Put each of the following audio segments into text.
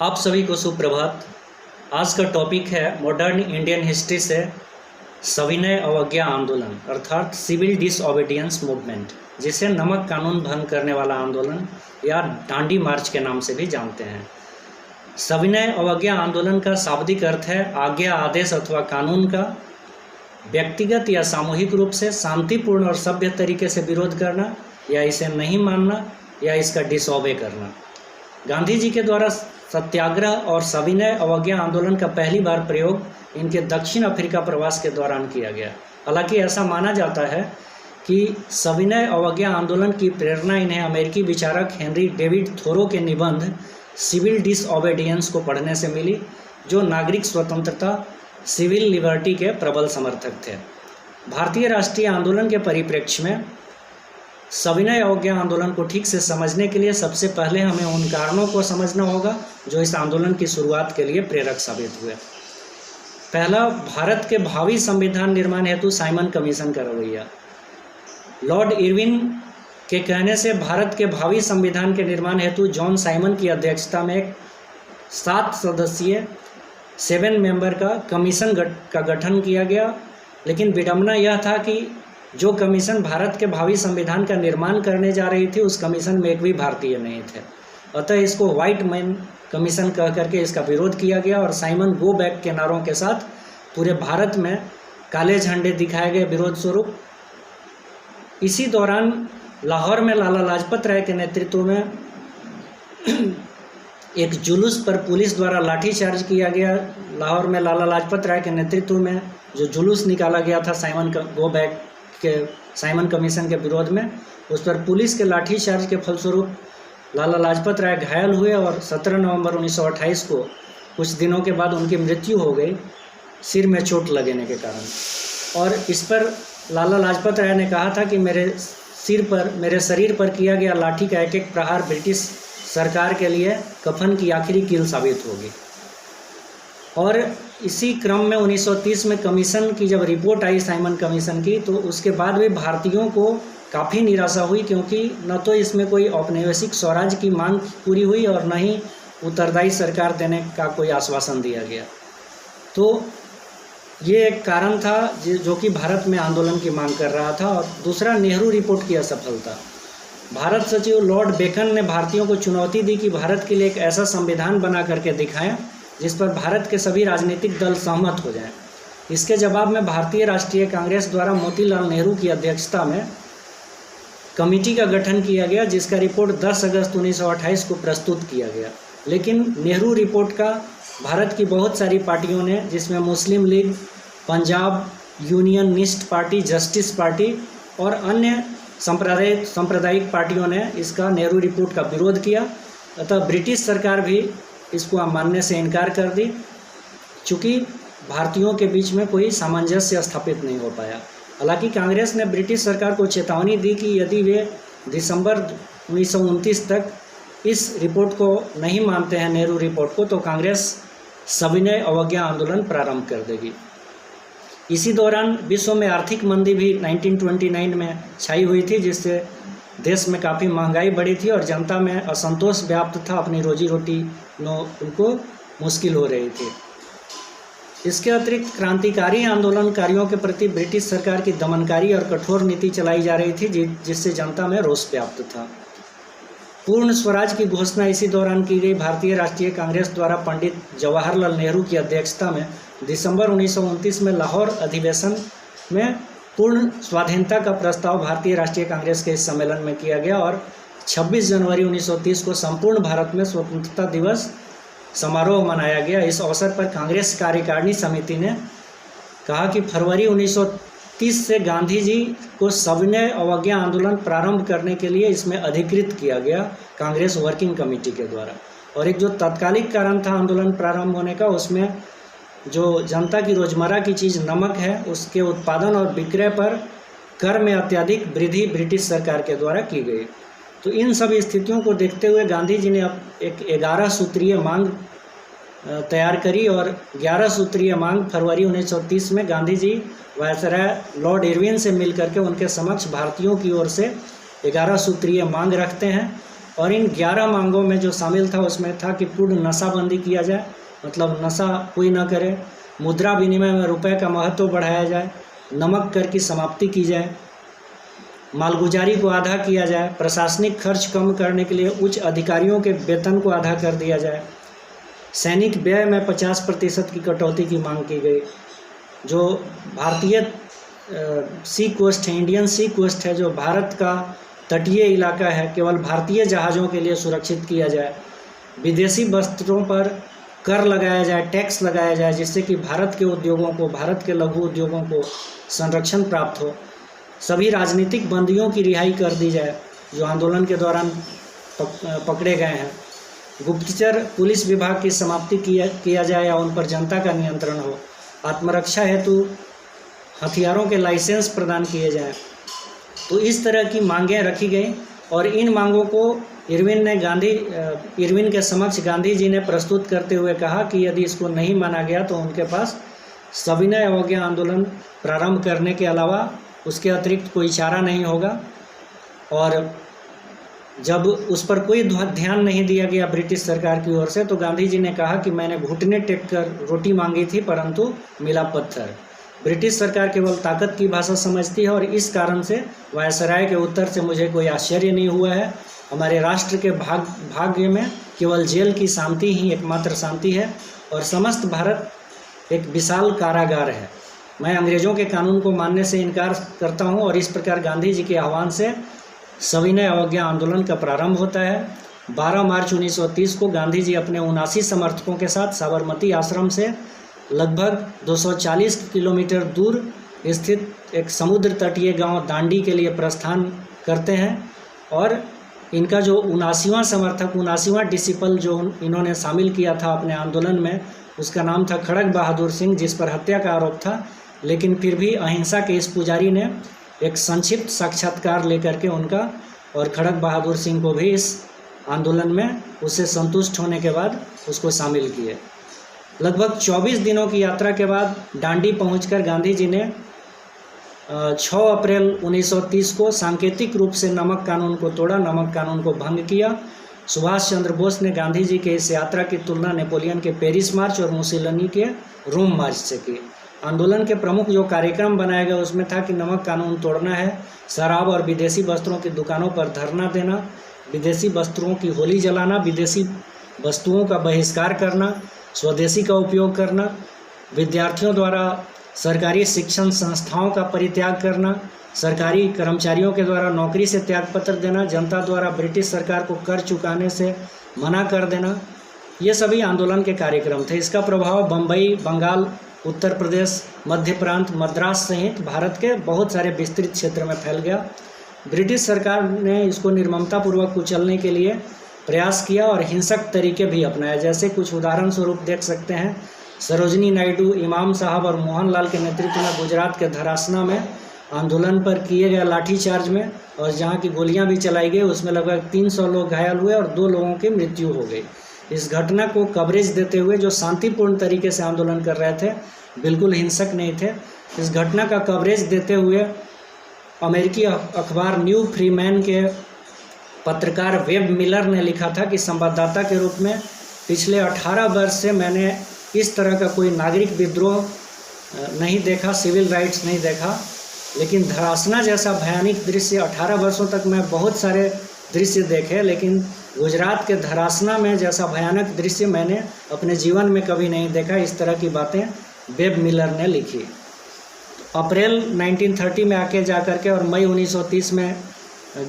आप सभी को सुप्रभात। आज का टॉपिक है मॉडर्न इंडियन हिस्ट्री से सविनय अवज्ञा आंदोलन अर्थात सिविल डिसओबीडियंस मूवमेंट, जिसे नमक कानून भंग करने वाला आंदोलन या डांडी मार्च के नाम से भी जानते हैं। सविनय अवज्ञा आंदोलन का शाब्दिक अर्थ है आज्ञा, आदेश अथवा कानून का व्यक्तिगत या सामूहिक रूप से शांतिपूर्ण और सभ्य तरीके से विरोध करना या इसे नहीं मानना या इसका डिसओबे करना। गांधी जी के द्वारा सत्याग्रह और सविनय अवज्ञा आंदोलन का पहली बार प्रयोग इनके दक्षिण अफ्रीका प्रवास के दौरान किया गया। हालांकि ऐसा माना जाता है कि सविनय अवज्ञा आंदोलन की प्रेरणा इन्हें अमेरिकी विचारक हेनरी डेविड थोरो के निबंध सिविल डिसओबीडियंस को पढ़ने से मिली, जो नागरिक स्वतंत्रता सिविल लिबर्टी के प्रबल समर्थक थे। भारतीय राष्ट्रीय आंदोलन के परिप्रेक्ष्य में सविनय अवज्ञा आंदोलन को ठीक से समझने के लिए सबसे पहले हमें उन कारणों को समझना होगा जो इस आंदोलन की शुरुआत के लिए प्रेरक साबित हुए। पहला, भारत के भावी संविधान निर्माण हेतु साइमन कमीशन का रवैया। लॉर्ड इरविन के कहने से भारत के भावी संविधान के निर्माण हेतु जॉन साइमन की अध्यक्षता में एक 7 सदस्यीय 7 मेंबर का कमीशन का गठन किया गया। लेकिन विडंबना यह था कि जो कमीशन भारत के भावी संविधान का निर्माण करने जा रही थी, उस कमीशन में एक भी भारतीय नहीं थे। अतः इसको व्हाइट मैन कमीशन कह करके इसका विरोध किया गया और साइमन गो बैक के नारों के साथ पूरे भारत में काले झंडे दिखाए गए विरोध स्वरूप। इसी दौरान लाहौर में लाला लाजपत राय के नेतृत्व में एक जुलूस पर पुलिस द्वारा लाठीचार्ज किया गया। लाहौर में लाला लाजपत राय के नेतृत्व में जो जुलूस निकाला गया था साइमन कमीशन के विरोध में, उस पर पुलिस के लाठीचार्ज के फलस्वरूप लाला लाजपत राय घायल हुए और 17 नवंबर 1928 को कुछ दिनों के बाद उनकी मृत्यु हो गई, सिर में चोट लगने के कारण। और इस पर लाला लाजपत राय ने कहा था कि मेरे शरीर पर किया गया लाठी का एक एक प्रहार ब्रिटिश सरकार के लिए कफन की आखिरी कील साबित होगी। और इसी क्रम में 1930 में कमीशन की जब रिपोर्ट आई साइमन कमीशन की, तो उसके बाद भी भारतीयों को काफ़ी निराशा हुई, क्योंकि न तो इसमें कोई औपनिवेशिक स्वराज की मांग पूरी हुई और न ही उत्तरदायी सरकार देने का कोई आश्वासन दिया गया। तो ये एक कारण था जो कि भारत में आंदोलन की मांग कर रहा था। और दूसरा, नेहरू रिपोर्ट की असफलता। भारत सचिव लॉर्ड बेकन ने भारतीयों को चुनौती दी कि भारत के लिए एक ऐसा संविधान बना करके दिखाएं जिस पर भारत के सभी राजनीतिक दल सहमत हो जाएं। इसके जवाब में भारतीय राष्ट्रीय कांग्रेस द्वारा मोतीलाल नेहरू की अध्यक्षता में कमेटी का गठन किया गया, जिसका रिपोर्ट 10 अगस्त 1928 को प्रस्तुत किया गया। लेकिन नेहरू रिपोर्ट का भारत की बहुत सारी पार्टियों ने, जिसमें मुस्लिम लीग, पंजाब यूनियनिस्ट पार्टी, जस्टिस पार्टी और अन्य सांप्रदायिक पार्टियों ने इसका नेहरू रिपोर्ट का विरोध किया। अतः ब्रिटिश सरकार भी इसको मानने से इनकार कर दी, चूँकि भारतीयों के बीच में कोई सामंजस्य स्थापित नहीं हो पाया। हालांकि कांग्रेस ने ब्रिटिश सरकार को चेतावनी दी कि यदि वे दिसंबर 1929 तक इस रिपोर्ट को नहीं मानते हैं, नेहरू रिपोर्ट को, तो कांग्रेस सविनय अवज्ञा आंदोलन प्रारंभ कर देगी। इसी दौरान विश्व में आर्थिक मंदी भी 1929 में छाई हुई थी, जिससे देश में काफ़ी महंगाई बढ़ी थी और जनता में असंतोष व्याप्त था। अपनी रोजी रोटी उनको मुश्किल हो रही थी। इसके अतिरिक्त क्रांतिकारी आंदोलनकारियों के प्रति ब्रिटिश सरकार की दमनकारी और कठोर नीति चलाई जा रही थी, जिससे जनता में रोष व्याप्त था। पूर्ण स्वराज की घोषणा इसी दौरान की गई। भारतीय राष्ट्रीय कांग्रेस द्वारा पंडित जवाहरलाल नेहरू की अध्यक्षता में दिसंबर 1929 में लाहौर अधिवेशन में पूर्ण स्वाधीनता का प्रस्ताव भारतीय राष्ट्रीय कांग्रेस के इस सम्मेलन में किया गया और 26 जनवरी 1930 को संपूर्ण भारत में स्वतंत्रता दिवस समारोह मनाया गया। इस अवसर पर कांग्रेस कार्यकारिणी समिति ने कहा कि फरवरी 1930 से गांधी जी को सविनय अवज्ञा आंदोलन प्रारंभ करने के लिए इसमें अधिकृत किया गया कांग्रेस वर्किंग कमेटी के द्वारा। और एक जो तात्कालिक कारण था आंदोलन प्रारंभ होने का, उसमें जो जनता की रोजमर्रा की चीज़ नमक है, उसके उत्पादन और विक्रय पर कर में अत्यधिक वृद्धि ब्रिटिश सरकार के द्वारा की गई। तो इन सभी स्थितियों को देखते हुए गांधी जी ने अब एक 11 सूत्रीय मांग तैयार करी और 11 सूत्रीय मांग फरवरी 1930 में Gandhi ji viceroy Lord Irwin से मिल करके उनके समक्ष भारतीयों की ओर से 11 सूत्रीय मांग रखते हैं और इन 11 मांगों में जो शामिल था उसमें था कि पूर्ण नशाबंदी किया जाए, मतलब नशा कोई ना करे, मुद्रा विनिमय में रुपए का महत्व बढ़ाया जाए, नमक कर की समाप्ति की जाए, मालगुजारी को आधा किया जाए, प्रशासनिक खर्च कम करने के लिए उच्च अधिकारियों के वेतन को आधा कर दिया जाए, सैनिक व्यय में 50% की कटौती की मांग की गई। जो भारतीय सी कोस्ट है, इंडियन सी कोस्ट है, जो भारत का तटीय इलाका है, केवल भारतीय जहाज़ों के लिए सुरक्षित किया जाए। विदेशी वस्त्रों पर कर लगाया जाए, टैक्स लगाया जाए, जिससे कि भारत के उद्योगों को, भारत के लघु उद्योगों को संरक्षण प्राप्त हो। सभी राजनीतिक बंदियों की रिहाई कर दी जाए जो आंदोलन के दौरान पकड़े गए हैं। गुप्तचर पुलिस विभाग की समाप्ति किया जाए या उन पर जनता का नियंत्रण हो। आत्मरक्षा हेतु हथियारों के लाइसेंस प्रदान किए जाएं। तो इस तरह की मांगें रखी गई और इन मांगों को इरविन के समक्ष गांधी जी ने प्रस्तुत करते हुए कहा कि यदि इसको नहीं माना गया तो उनके पास सविनय अवज्ञा आंदोलन प्रारंभ करने के अलावा उसके अतिरिक्त कोई चारा नहीं होगा। और जब उस पर कोई ध्यान नहीं दिया गया ब्रिटिश सरकार की ओर से, तो गांधी जी ने कहा कि मैंने घुटने टेक कर रोटी मांगी थी परंतु मिला पत्थर। ब्रिटिश सरकार केवल ताकत की भाषा समझती है और इस कारण से वायसराय के उत्तर से मुझे कोई आश्चर्य नहीं हुआ है। हमारे राष्ट्र के भाग्य में केवल जेल की शांति ही एकमात्र शांति है और समस्त भारत एक विशाल कारागार है। मैं अंग्रेज़ों के कानून को मानने से इनकार करता हूं और इस प्रकार गांधी जी के आह्वान से सविनय अवज्ञा आंदोलन का प्रारंभ होता है। 12 मार्च 1930 को गांधी जी अपने 79 समर्थकों के साथ साबरमती आश्रम से लगभग 240 किलोमीटर दूर स्थित एक समुद्र तटीय गांव दांडी के लिए प्रस्थान करते हैं। और इनका जो 79वां समर्थक, 79वां डिसिपल जो इन्होंने शामिल किया था अपने आंदोलन में, उसका नाम था खड़ग बहादुर सिंह, जिस पर हत्या का आरोप था। लेकिन फिर भी अहिंसा के इस पुजारी ने एक संक्षिप्त साक्षात्कार लेकर के उनका और खड़ग बहादुर सिंह को भी इस आंदोलन में उससे संतुष्ट होने के बाद उसको शामिल किए। लगभग 24 दिनों की यात्रा के बाद दांडी पहुंचकर गांधी जी ने 6 अप्रैल 1930 को सांकेतिक रूप से नमक कानून को तोड़ा, नमक कानून को भंग किया। सुभाष चंद्र बोस ने गांधी जी के इस यात्रा की तुलना नेपोलियन के पेरिस मार्च और मुसोलिनी के रोम मार्च से की। आंदोलन के प्रमुख जो कार्यक्रम बनाए गए उसमें था कि नमक कानून तोड़ना है, शराब और विदेशी वस्त्रों की दुकानों पर धरना देना, विदेशी वस्त्रों की होली जलाना, विदेशी वस्तुओं का बहिष्कार करना, स्वदेशी का उपयोग करना, विद्यार्थियों द्वारा सरकारी शिक्षण संस्थाओं का परित्याग करना, सरकारी कर्मचारियों के द्वारा नौकरी से त्यागपत्र देना, जनता द्वारा ब्रिटिश सरकार को कर चुकाने से मना कर देना, ये सभी आंदोलन के कार्यक्रम थे। इसका प्रभाव बम्बई, बंगाल, उत्तर प्रदेश, मध्य प्रांत, मद्रास सहित भारत के बहुत सारे विस्तृत क्षेत्र में फैल गया। ब्रिटिश सरकार ने इसको निर्ममतापूर्वक कुचलने के लिए प्रयास किया और हिंसक तरीके भी अपनाए। जैसे कुछ उदाहरण स्वरूप देख सकते हैं, सरोजनी नायडू, इमाम साहब और मोहनलाल के नेतृत्व में गुजरात के धरासना में आंदोलन पर किए गए लाठीचार्ज में और जहां की गोलियां भी चलाई गई, उसमें लगभग 300 लोग घायल हुए और 2 लोगों की मृत्यु हो गई। इस घटना को कवरेज देते हुए जो शांतिपूर्ण तरीके से आंदोलन कर रहे थे, बिल्कुल हिंसक नहीं थे, इस घटना का कवरेज देते हुए अमेरिकी अखबार न्यू फ्रीमैन के पत्रकार वेब मिलर ने लिखा था कि संवाददाता के रूप में पिछले 18 वर्ष से मैंने इस तरह का कोई नागरिक विद्रोह नहीं देखा, सिविल राइट्स नहीं देखा, लेकिन धरासना जैसा भयानक दृश्य 18 वर्षों तक मैं बहुत सारे दृश्य देखे, लेकिन गुजरात के धरासना में जैसा भयानक दृश्य मैंने अपने जीवन में कभी नहीं देखा। इस तरह की बातें वेब मिलर ने लिखी। अप्रैल 1930 में आके जाकर के और मई 1930 में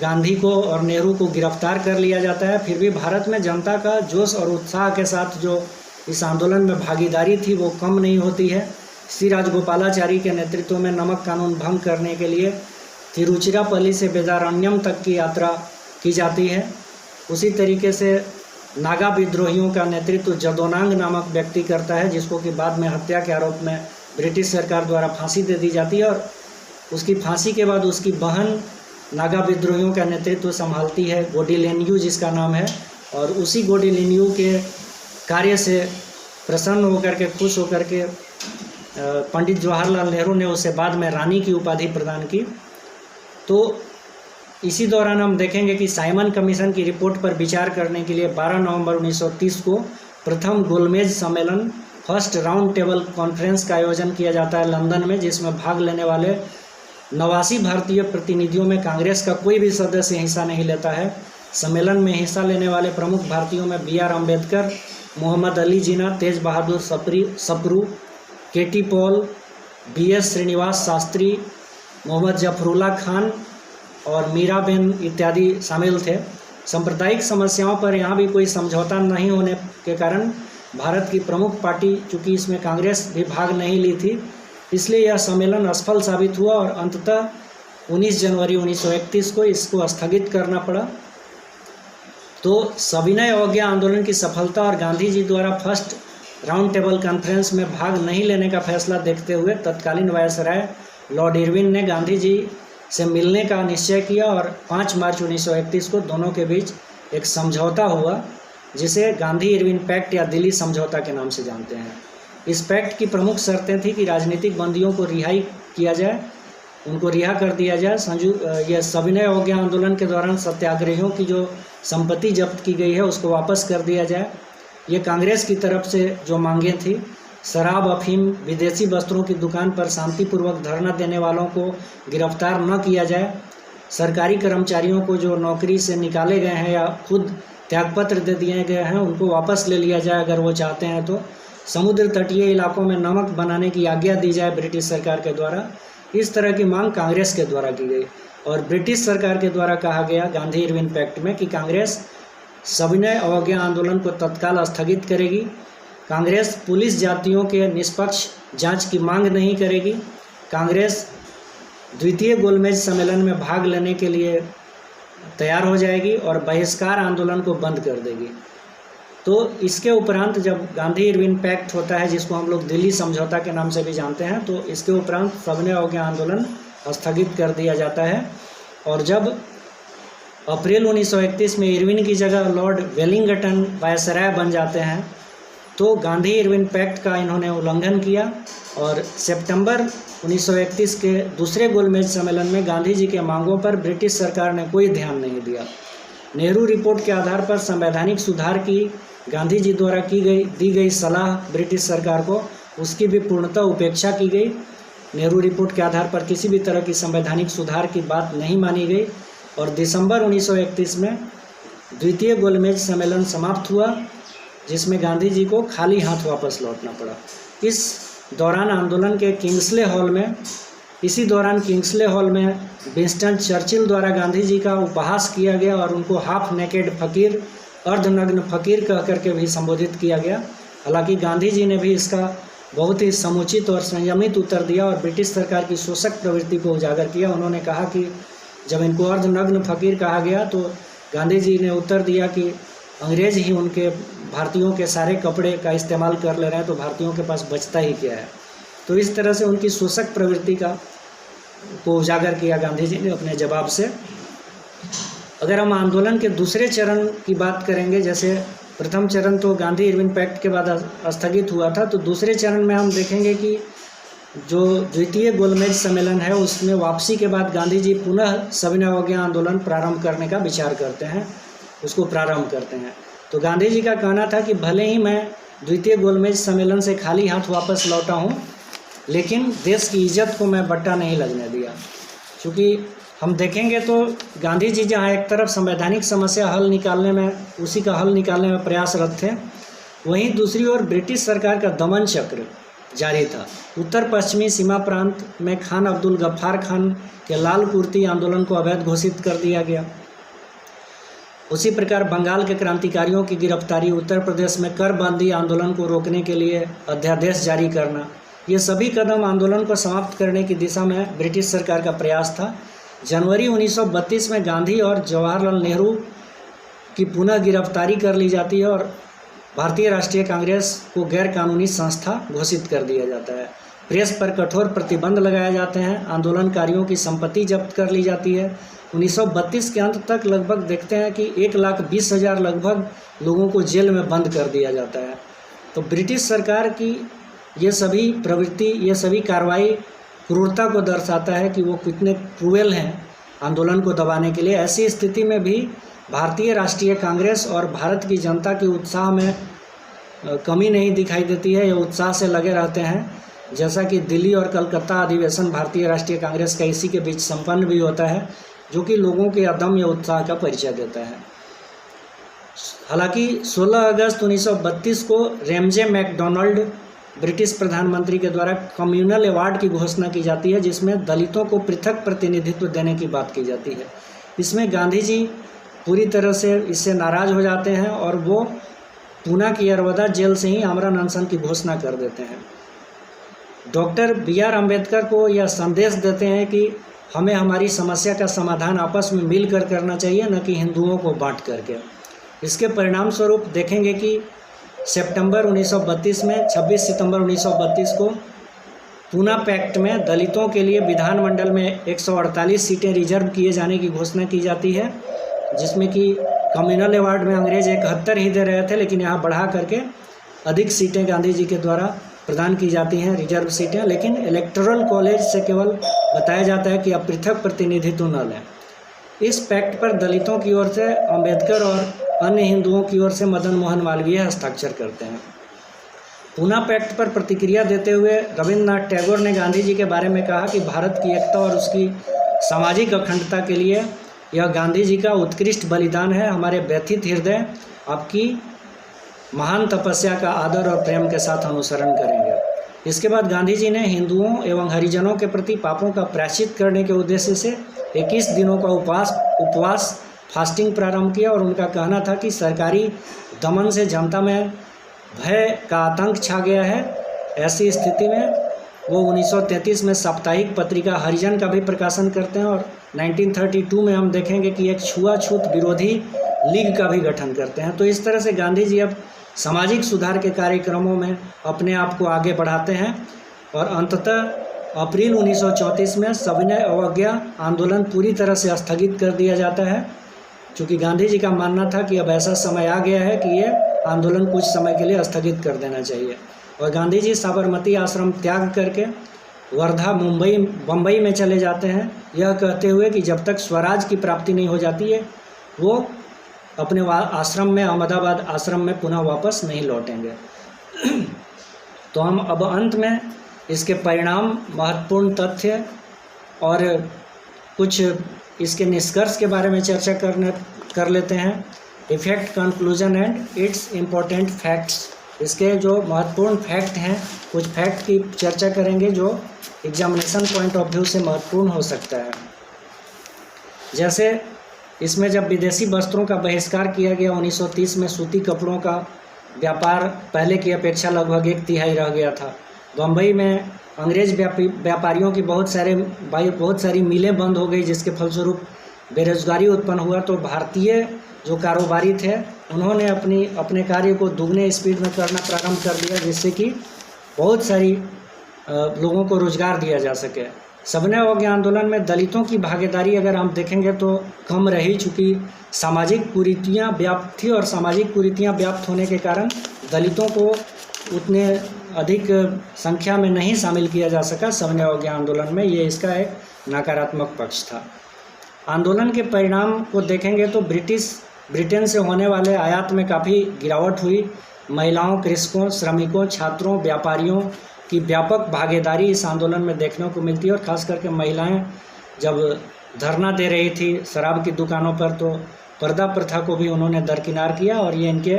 गांधी को और नेहरू को गिरफ्तार कर लिया जाता है। फिर भी भारत में जनता का जोश और उत्साह के साथ जो इस आंदोलन में भागीदारी थी वो कम नहीं होती है। श्री राजगोपालाचारी के नेतृत्व में नमक कानून भंग करने के लिए तिरुचिरापल्ली से वेदारण्यम तक की यात्रा की जाती है। उसी तरीके से नागा विद्रोहियों का नेतृत्व जदोनांग नामक व्यक्ति करता है, जिसको कि बाद में हत्या के आरोप में ब्रिटिश सरकार द्वारा फांसी दे दी जाती है और उसकी फांसी के बाद उसकी बहन नागा विद्रोहियों का नेतृत्व संभालती है, गोडिलेन्यू जिसका नाम है। और उसी गोडिलेन्यू के कार्य से प्रसन्न होकर के, खुश होकर के पंडित जवाहरलाल नेहरू ने उसे बाद में रानी की उपाधि प्रदान की। तो इसी दौरान हम देखेंगे कि साइमन कमीशन की रिपोर्ट पर विचार करने के लिए 12 नवंबर 1930 को प्रथम गोलमेज सम्मेलन फर्स्ट राउंड टेबल कॉन्फ्रेंस का आयोजन किया जाता है लंदन में, जिसमें भाग लेने वाले 89 भारतीय प्रतिनिधियों में कांग्रेस का कोई भी सदस्य हिस्सा नहीं लेता है। सम्मेलन में हिस्सा लेने वाले प्रमुख भारतीयों में BR Ambedkar, Mohammad Ali Jinnah, Tej Bahadur Sapru, KT Paul, BS Srinivasa Sastri, Mohammad Zafrullah Khan और मीराबेन इत्यादि शामिल थे। सांप्रदायिक समस्याओं पर यहाँ भी कोई समझौता नहीं होने के कारण भारत की प्रमुख पार्टी, चूँकि इसमें कांग्रेस भी भाग नहीं ली थी, इसलिए यह सम्मेलन असफल साबित हुआ और अंततः 19 जनवरी 1931 को इसको स्थगित करना पड़ा। तो सविनय अवज्ञा आंदोलन की सफलता और गांधी जी द्वारा फर्स्ट राउंड टेबल कॉन्फ्रेंस में भाग नहीं लेने का फैसला देखते हुए तत्कालीन वायसराय लॉर्ड इरविन ने गांधी जी से मिलने का निश्चय किया और 5 मार्च 1931 को दोनों के बीच एक समझौता हुआ, जिसे गांधी इरविन पैक्ट या दिल्ली समझौता के नाम से जानते हैं। इस पैक्ट की प्रमुख शर्तें थी कि राजनीतिक बंदियों को रिहाई किया जाए, उनको रिहा कर दिया जाए। यह सविनय अवज्ञा आंदोलन के दौरान सत्याग्रहियों की जो संपत्ति जब्त की गई है उसको वापस कर दिया जाए। ये कांग्रेस की तरफ से जो मांगें थी, शराब, अफीम, विदेशी वस्त्रों की दुकान पर शांतिपूर्वक धरना देने वालों को गिरफ्तार न किया जाए, सरकारी कर्मचारियों को जो नौकरी से निकाले गए हैं या खुद त्यागपत्र दे दिए गए हैं उनको वापस ले लिया जाए अगर वो चाहते हैं तो, समुद्र तटीय इलाकों में नमक बनाने की आज्ञा दी जाए ब्रिटिश सरकार के द्वारा। इस तरह की मांग कांग्रेस के द्वारा की गई और ब्रिटिश सरकार के द्वारा कहा गया गांधी इरविन पैक्ट में कि कांग्रेस सविनय अवज्ञा आंदोलन को तत्काल स्थगित करेगी, कांग्रेस पुलिस जातियों के निष्पक्ष जांच की मांग नहीं करेगी, कांग्रेस द्वितीय गोलमेज सम्मेलन में भाग लेने के लिए तैयार हो जाएगी और बहिष्कार आंदोलन को बंद कर देगी। तो इसके उपरांत जब गांधी इरविन पैक्ट होता है, जिसको हम लोग दिल्ली समझौता के नाम से भी जानते हैं, तो इसके उपरांत सविनय अवज्ञा आंदोलन स्थगित कर दिया जाता है। और जब अप्रैल 1931 में इरविन की जगह लॉर्ड वेलिंगटन वायसराय बन जाते हैं तो गांधी इरविन पैक्ट का इन्होंने उल्लंघन किया और सितंबर 1931 के दूसरे गोलमेज सम्मेलन में गांधी जी के मांगों पर ब्रिटिश सरकार ने कोई ध्यान नहीं दिया। नेहरू रिपोर्ट के आधार पर संवैधानिक सुधार की गांधी जी द्वारा दी गई सलाह ब्रिटिश सरकार को, उसकी भी पूर्णतः उपेक्षा की गई। नेहरू रिपोर्ट के आधार पर किसी भी तरह की संवैधानिक सुधार की बात नहीं मानी गई और दिसंबर 1931 में द्वितीय गोलमेज सम्मेलन समाप्त हुआ, जिसमें गांधी जी को खाली हाथ वापस लौटना पड़ा। इसी दौरान किंग्सले हॉल में विंस्टन चर्चिल द्वारा गांधी जी का उपहास किया गया और उनको हाफ नेकेड फकीर, अर्धनग्न फकीर कह करके भी संबोधित किया गया। हालांकि गांधी जी ने भी इसका बहुत ही समुचित और संयमित उत्तर दिया और ब्रिटिश सरकार की शोषक प्रवृत्ति को उजागर किया। उन्होंने कहा कि जब इनको अर्धनग्न फकीर कहा गया तो गांधी जी ने उत्तर दिया कि अंग्रेज ही उनके भारतीयों के सारे कपड़े का इस्तेमाल कर ले रहे हैं, तो भारतीयों के पास बचता ही क्या है। तो इस तरह से उनकी शोषक प्रवृत्ति को उजागर किया गांधी जी ने अपने जवाब से। अगर हम आंदोलन के दूसरे चरण की बात करेंगे, जैसे प्रथम चरण तो गांधी इरविन पैक्ट के बाद स्थगित हुआ था, तो दूसरे चरण में हम देखेंगे कि जो द्वितीय गोलमेज सम्मेलन है उसमें वापसी के बाद गांधी जी पुनः सविनय अवज्ञा आंदोलन प्रारंभ करने का विचार करते हैं, उसको प्रारंभ करते हैं। तो गांधी जी का कहना था कि भले ही मैं द्वितीय गोलमेज सम्मेलन से खाली हाथ वापस लौटा हूँ, लेकिन देश की इज्जत को मैं बट्टा नहीं लगने दिया। क्योंकि हम देखेंगे तो गांधी जी जहाँ एक तरफ संवैधानिक समस्या उसी का हल निकालने में प्रयासरत थे, वहीं दूसरी ओर ब्रिटिश सरकार का दमन चक्र जारी था। उत्तर पश्चिमी सीमा प्रांत में खान अब्दुल गफ्फार खान के लाल कुर्ती आंदोलन को अवैध घोषित कर दिया गया। उसी प्रकार बंगाल के क्रांतिकारियों की गिरफ्तारी, उत्तर प्रदेश में करबंदी आंदोलन को रोकने के लिए अध्यादेश जारी करना, ये सभी कदम आंदोलन को समाप्त करने की दिशा में ब्रिटिश सरकार का प्रयास था। जनवरी 1932 में गांधी और जवाहरलाल नेहरू की पुनः गिरफ्तारी कर ली जाती है और भारतीय राष्ट्रीय कांग्रेस को गैर कानूनी संस्था घोषित कर दिया जाता है। प्रेस पर कठोर प्रतिबंध लगाए जाते हैं, आंदोलनकारियों की संपत्ति जब्त कर ली जाती है। 1932 के अंत तक लगभग देखते हैं कि 1,20,000 लगभग लोगों को जेल में बंद कर दिया जाता है। तो ब्रिटिश सरकार की ये सभी प्रवृत्ति, ये सभी कार्रवाई क्रूरता को दर्शाता है कि वो कितने क्रूएल हैं आंदोलन को दबाने के लिए। ऐसी स्थिति में भी भारतीय राष्ट्रीय कांग्रेस और भारत की जनता के उत्साह में कमी नहीं दिखाई देती है। ये उत्साह से लगे रहते हैं। जैसा कि दिल्ली और कलकत्ता अधिवेशन भारतीय राष्ट्रीय कांग्रेस का इसी के बीच संपन्न भी होता है, जो कि लोगों के अदम्य उत्साह का परिचय देता है। हालांकि 16 अगस्त 1932 को रैमजे मैकडोनाल्ड ब्रिटिश प्रधानमंत्री के द्वारा कम्युनल अवार्ड की घोषणा की जाती है, जिसमें दलितों को पृथक प्रतिनिधित्व देने की बात की जाती है। इसमें गांधी जी पूरी तरह से इससे नाराज़ हो जाते हैं और वो पूना की अरवदा जेल से ही आमरण अनशन की घोषणा कर देते हैं। डॉक्टर BR अम्बेडकर को यह संदेश देते हैं कि हमें हमारी समस्या का समाधान आपस में मिलकर करना चाहिए, न कि हिंदुओं को बांट करके। इसके परिणाम स्वरूप देखेंगे कि सितंबर 1932 में 26 सितंबर 1932 को पूना पैक्ट में दलितों के लिए विधानमंडल में 148 सीटें रिजर्व किए जाने की घोषणा की जाती है, जिसमें कि कम्युनल अवार्ड में अंग्रेज 71 ही दे रहे थे, लेकिन यहाँ बढ़ा करके अधिक सीटें गांधी जी के द्वारा प्रदान की जाती हैं, रिजर्व सीटें। लेकिन इलेक्टोरल कॉलेज से केवल बताया जाता है कि आप पृथक प्रतिनिधित्व न लें। इस पैक्ट पर दलितों की ओर से अम्बेडकर और अन्य हिंदुओं की ओर से मदन मोहन मालवीय हस्ताक्षर करते हैं। पूना पैक्ट पर प्रतिक्रिया देते हुए रविन्द्रनाथ टैगोर ने गांधी जी के बारे में कहा कि भारत की एकता और उसकी सामाजिक अखंडता के लिए यह गांधी जी का उत्कृष्ट बलिदान है। हमारे व्यथित हृदय आपकी महान तपस्या का आदर और प्रेम के साथ अनुसरण करेंगे। इसके बाद गांधी जी ने हिंदुओं एवं हरिजनों के प्रति पापों का प्रायश्चित करने के उद्देश्य से 21 दिनों का उपवास फास्टिंग प्रारंभ किया और उनका कहना था कि सरकारी दमन से जनता में भय का आतंक छा गया है। ऐसी स्थिति में वो 1933 में साप्ताहिक पत्रिका हरिजन का भी प्रकाशन करते हैं और 1932 में हम देखेंगे कि एक छुआछूत विरोधी लीग का भी गठन करते हैं। तो इस तरह से गांधी जी अब सामाजिक सुधार के कार्यक्रमों में अपने आप को आगे बढ़ाते हैं और अंततः अप्रैल 1934 में सविनय अवज्ञा आंदोलन पूरी तरह से स्थगित कर दिया जाता है, क्योंकि गांधी जी का मानना था कि अब ऐसा समय आ गया है कि ये आंदोलन कुछ समय के लिए स्थगित कर देना चाहिए। और गांधी जी साबरमती आश्रम त्याग करके वर्धा बम्बई में चले जाते हैं, यह कहते हुए कि जब तक स्वराज की प्राप्ति नहीं हो जाती है वो अपने आश्रम में, अहमदाबाद आश्रम में पुनः वापस नहीं लौटेंगे। तो हम अब अंत में इसके परिणाम, महत्वपूर्ण तथ्य और कुछ इसके निष्कर्ष के बारे में चर्चा कर लेते हैं। Effect, conclusion and it's important facts. इसके जो महत्वपूर्ण फैक्ट हैं, कुछ फैक्ट की चर्चा करेंगे जो एग्जामिनेशन पॉइंट ऑफ व्यू से महत्वपूर्ण हो सकता है। जैसे इसमें जब विदेशी वस्त्रों का बहिष्कार किया गया 1930 में, सूती कपड़ों का व्यापार पहले की अपेक्षा लगभग 1/3 रह गया था। बम्बई में अंग्रेज व्यापारियों की बहुत सारी मिलें बंद हो गई, जिसके फलस्वरूप बेरोजगारी उत्पन्न हुआ। तो भारतीय जो कारोबारी थे उन्होंने अपने कार्य को दुगने स्पीड में करना प्रारंभ कर दिया, जिससे कि बहुत सारी लोगों को रोजगार दिया जा सके। सविनय अवज्ञा आंदोलन में दलितों की भागीदारी अगर हम देखेंगे तो कम रही, चूँकि सामाजिक कुरीतियाँ व्याप्त थी और सामाजिक कुरीतियाँ व्याप्त होने के कारण दलितों को उतने अधिक संख्या में नहीं शामिल किया जा सका सविनय अवज्ञा आंदोलन में। ये इसका एक नकारात्मक पक्ष था। आंदोलन के परिणाम को देखेंगे तो ब्रिटेन से होने वाले आयात में काफ़ी गिरावट हुई। महिलाओं, कृषकों, श्रमिकों, छात्रों, व्यापारियों की व्यापक भागीदारी इस आंदोलन में देखने को मिलती है और ख़ास करके महिलाएं जब धरना दे रही थी शराब की दुकानों पर, तो पर्दा प्रथा को भी उन्होंने दरकिनार किया और ये इनके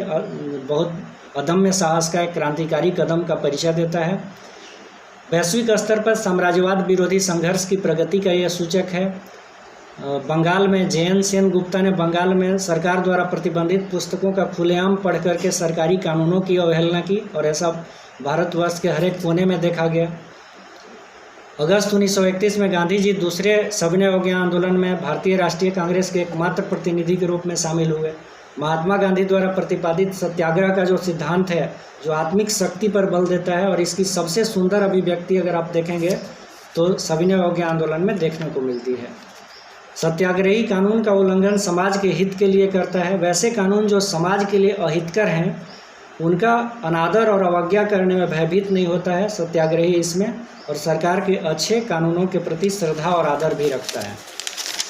बहुत अदम्य साहस का एक क्रांतिकारी कदम का परिचय देता है। वैश्विक स्तर पर साम्राज्यवाद विरोधी संघर्ष की प्रगति का यह सूचक है। बंगाल में JN सेनगुप्ता ने बंगाल में सरकार द्वारा प्रतिबंधित पुस्तकों का खुलेआम पढ़ करके सरकारी कानूनों की अवहेलना की और ऐसा भारतवर्ष के हर एक कोने में देखा गया। अगस्त 1931 में गांधी जी दूसरे सविनय अवज्ञा आंदोलन में भारतीय राष्ट्रीय कांग्रेस के एकमात्र प्रतिनिधि के रूप में शामिल हुए। महात्मा गांधी द्वारा प्रतिपादित सत्याग्रह का जो सिद्धांत है, जो आत्मिक शक्ति पर बल देता है, और इसकी सबसे सुंदर अभिव्यक्ति अगर आप देखेंगे तो सविनय अवज्ञा आंदोलन में देखने को मिलती है। सत्याग्रही कानून का उल्लंघन समाज के हित के लिए करता है। वैसे कानून जो समाज के लिए अहितकर हैं उनका अनादर और अवज्ञा करने में भयभीत नहीं होता है सत्याग्रही इसमें, और सरकार के अच्छे कानूनों के प्रति श्रद्धा और आदर भी रखता है।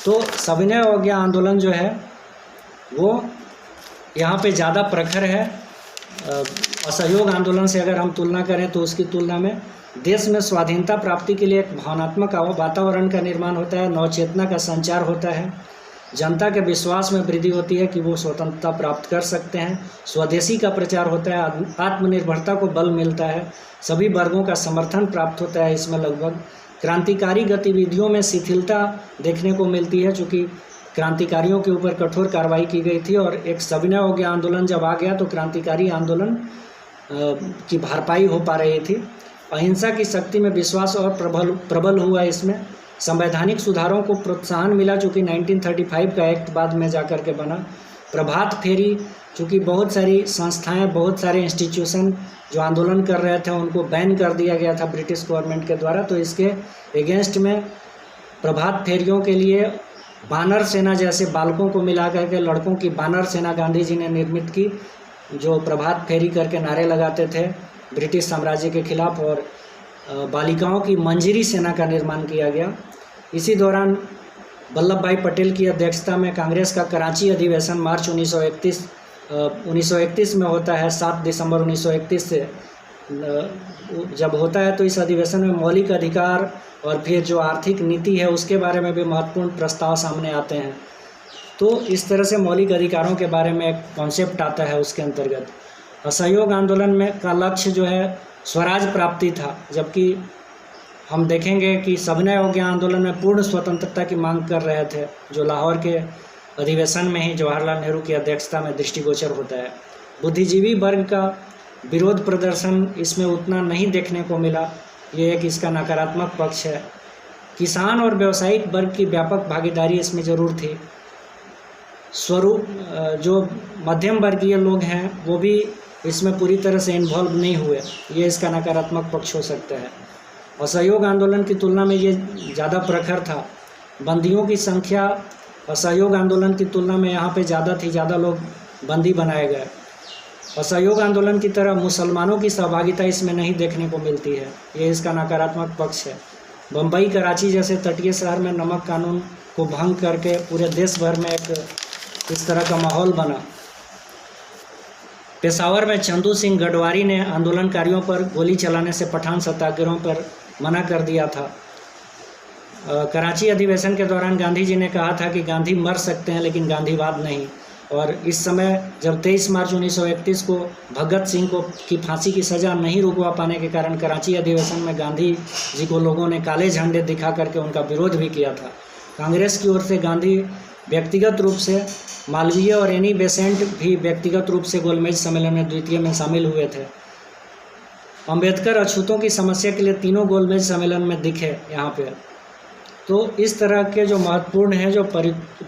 तो सविनय अवज्ञा आंदोलन जो है वो यहाँ पे ज़्यादा प्रखर है। असहयोग आंदोलन से अगर हम तुलना करें तो उसकी तुलना में देश में स्वाधीनता प्राप्ति के लिए एक भावनात्मक वातावरण का निर्माण होता है, नवचेतना का संचार होता है, जनता के विश्वास में वृद्धि होती है कि वो स्वतंत्रता प्राप्त कर सकते हैं, स्वदेशी का प्रचार होता है, आत्मनिर्भरता को बल मिलता है, सभी वर्गों का समर्थन प्राप्त होता है। इसमें लगभग क्रांतिकारी गतिविधियों में शिथिलता देखने को मिलती है, चूँकि क्रांतिकारियों के ऊपर कठोर कार्रवाई की गई थी और एक सविनय अवज्ञा आंदोलन जब आ गया तो क्रांतिकारी आंदोलन की भरपाई हो पा रही थी। अहिंसा की शक्ति में विश्वास और प्रबल हुआ। इसमें संवैधानिक सुधारों को प्रोत्साहन मिला, चूँकि 1935 का एक्ट बाद में जाकर के बना। प्रभात फेरी, चूँकि बहुत सारी संस्थाएं, बहुत सारे इंस्टीट्यूशन जो आंदोलन कर रहे थे उनको बैन कर दिया गया था ब्रिटिश गवर्नमेंट के द्वारा, तो इसके अगेंस्ट में प्रभात फेरियों के लिए बानर सेना जैसे बालकों को मिला करके लड़कों की बानर सेना गांधी जी ने निर्मित की, जो प्रभात फेरी करके नारे लगाते थे ब्रिटिश साम्राज्य के खिलाफ, और बालिकाओं की मंजरी सेना का निर्माण किया गया। इसी दौरान वल्लभ भाई पटेल की अध्यक्षता में कांग्रेस का कराची अधिवेशन मार्च 1931 में होता है। 7 दिसंबर 1931 से जब होता है तो इस अधिवेशन में मौलिक अधिकार और फिर जो आर्थिक नीति है उसके बारे में भी महत्वपूर्ण प्रस्ताव सामने आते हैं। तो इस तरह से मौलिक अधिकारों के बारे में एक कॉन्सेप्ट आता है उसके अंतर्गत। असहयोग आंदोलन में का लक्ष्य जो है स्वराज प्राप्ति था, जबकि हम देखेंगे कि सविनय अवज्ञा आंदोलन में पूर्ण स्वतंत्रता की मांग कर रहे थे, जो लाहौर के अधिवेशन में ही जवाहरलाल नेहरू की अध्यक्षता में दृष्टिगोचर होता है। बुद्धिजीवी वर्ग का विरोध प्रदर्शन इसमें उतना नहीं देखने को मिला, ये एक इसका नकारात्मक पक्ष है। किसान और व्यावसायिक वर्ग की व्यापक भागीदारी इसमें ज़रूर थी। जो मध्यम वर्गीय लोग हैं वो भी इसमें पूरी तरह से इन्वॉल्व नहीं हुए, ये इसका नकारात्मक पक्ष हो सकता है। असहयोग आंदोलन की तुलना में ये ज़्यादा प्रखर था। बंदियों की संख्या असहयोग आंदोलन की तुलना में यहाँ पे ज़्यादा थी, ज़्यादा लोग बंदी बनाए गए। असहयोग आंदोलन की तरह मुसलमानों की सहभागिता इसमें नहीं देखने को मिलती है, ये इसका नकारात्मक पक्ष है। बम्बई, कराची जैसे तटीय शहर में नमक कानून को भंग करके पूरे देश भर में एक इस तरह का माहौल बना। पेशावर में चंदू सिंह गडवारी ने आंदोलनकारियों पर गोली चलाने से पठान सत्याग्रहों पर मना कर दिया था। कराची अधिवेशन के दौरान गांधी जी ने कहा था कि गांधी मर सकते हैं लेकिन गांधीवाद नहीं, और इस समय जब 23 मार्च 1931 को भगत सिंह को की फांसी की सज़ा नहीं रुकवा पाने के कारण कराची अधिवेशन में गांधी जी को लोगों ने काले झंडे दिखा करके उनका विरोध भी किया था। कांग्रेस की ओर से गांधी व्यक्तिगत रूप से, मालवीय और एनी बेसेंट भी व्यक्तिगत रूप से गोलमेज सम्मेलन में द्वितीय में शामिल हुए थे। अंबेडकर अछूतों की समस्या के लिए तीनों गोलमेज सम्मेलन में दिखे यहाँ पे। तो इस तरह के जो महत्वपूर्ण हैं, जो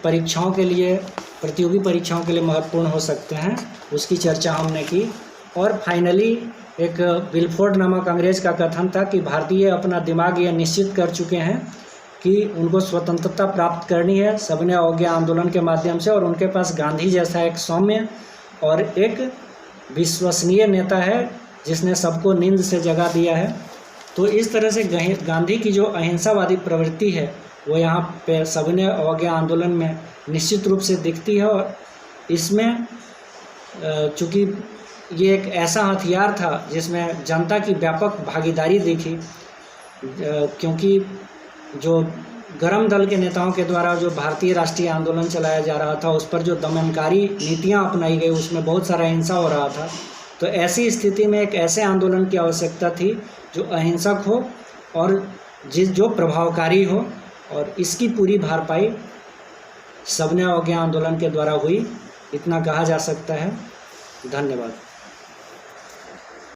परीक्षाओं के लिए, प्रतियोगी परीक्षाओं के लिए महत्वपूर्ण हो सकते हैं, उसकी चर्चा हमने की। और फाइनली एक विलफोर्ड नामक अंग्रेज का कथन था कि भारतीय अपना दिमाग ये निश्चित कर चुके हैं कि उनको स्वतंत्रता प्राप्त करनी है सविनय अवज्ञा आंदोलन के माध्यम से, और उनके पास गांधी जैसा एक सौम्य और एक विश्वसनीय नेता है जिसने सबको नींद से जगा दिया है। तो इस तरह से गांधी की जो अहिंसावादी प्रवृत्ति है वो यहाँ पे सविनय अवज्ञा आंदोलन में निश्चित रूप से दिखती है। और इसमें चूँकि ये एक ऐसा हथियार था जिसमें जनता की व्यापक भागीदारी दिखी, क्योंकि जो गरम दल के नेताओं के द्वारा जो भारतीय राष्ट्रीय आंदोलन चलाया जा रहा था उस पर जो दमनकारी नीतियां अपनाई गई उसमें बहुत सारा हिंसा हो रहा था। तो ऐसी स्थिति में एक ऐसे आंदोलन की आवश्यकता थी जो अहिंसक हो और जो प्रभावकारी हो, और इसकी पूरी भरपाई सविनय अवज्ञा आंदोलन के द्वारा हुई, इतना कहा जा सकता है। धन्यवाद।